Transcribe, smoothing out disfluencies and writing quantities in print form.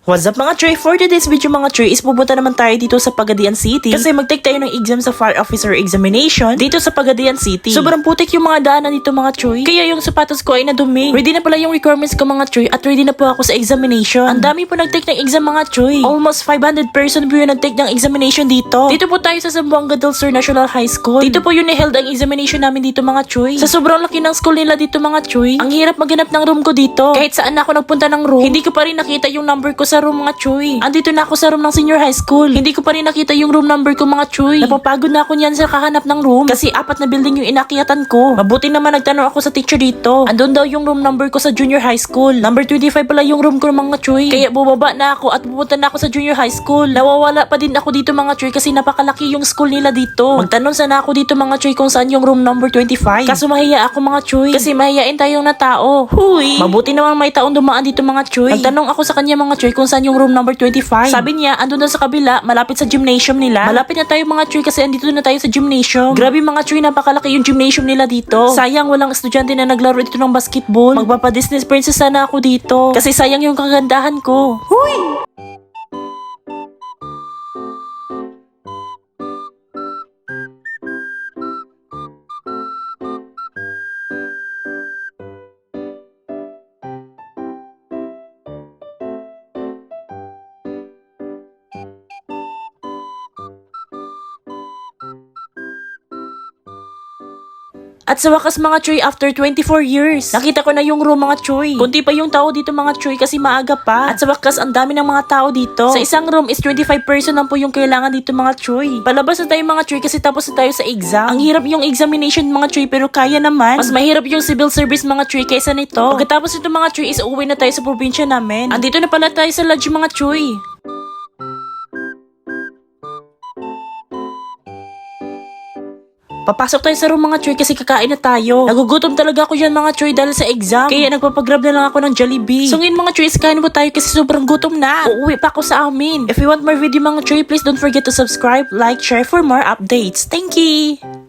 What's up mga Troy? For today's video mga Troy is pupunta naman tayo dito sa Pagadian City kasi mag-take tayo ng exam sa Fire Officer Examination dito sa Pagadian City. Sobrang putik yung mga daanan dito mga Troy, kaya yung sapatos ko ay nadumi. Ready na pala yung requirements ko mga Troy at ready na po ako sa examination. Ang dami po nag-take ng exam mga Troy. Almost 500 person po yung nag-take ng examination dito. Dito po tayo sa Zamboanga del Sur National High School. Dito po yun held ang examination namin dito mga Troy. Sa sobrang laki ng school nila dito mga Troy, ang hirap maghanap ng room ko dito. Kahit saan ako nagpunta ng room, hindi ko pa rin nakita yung number ko sa room mga Troy. Andito na ako sa room ng senior high school. Hindi ko pa rin nakita yung room number ko mga Troy. Napapagod na ako niyan sa kahanap ng room kasi 4 na building yung inakyatan ko. Mabuti naman nagtanong ako sa teacher dito. Andun daw yung room number ko sa junior high school. Number 25 pala yung room ko mga Troy. Kaya bubaba na ako at pupunta na ako sa junior high school. Nawawala pa din ako dito mga Troy kasi napakalaki yung school nila dito. Magtanong sana ako dito mga Troy kung saan yung room number 25. Kaso mahiya ako mga Troy kasi mahiyain tayong na tao. Huy! Mabuti naman may taong dumaan dito mga Troy. Nagtanong ako sa kanya mga Troy kung saan yung room number 25. Sabi niya, andun na sa kabila, malapit sa gymnasium nila. Malapit na tayo mga Troy kasi andito na tayo sa gymnasium. Grabe mga Troy, napakalaki yung gymnasium nila dito. Sayang walang estudyante na naglaro dito ng basketball. Magpapa-Disney princess sana ako dito. Kasi sayang yung kagandahan ko. Huy! At sa wakas mga Troy, after 24 years, nakita ko na yung room mga Troy. Kunti pa yung tao dito mga Troy kasi maaga pa. At sa wakas, ang dami ng mga tao dito. Sa isang room is 25 person lang po yung kailangan dito mga Troy. Palabas na tayo mga Troy kasi tapos na tayo sa exam. Ang hirap yung examination mga Troy pero kaya naman. Mas mahirap yung civil service mga Troy kaysa nito. Pagkatapos nito mga Troy is uuwi na tayo sa probinsya namin. Andito na pala tayo sa lodge mga Troy. Papasok tayo sa room mga Troy kasi kakain na tayo. Nagugutom talaga ako dyan mga Troy dahil sa exam. Kaya nagpapagrab na lang ako ng Jollibee. So ngayon mga Troy, kain po tayo kasi sobrang gutom na. Uuwi pa ako sa amin. If you want more video mga Troy, please don't forget to subscribe, like, share for more updates. Thank you!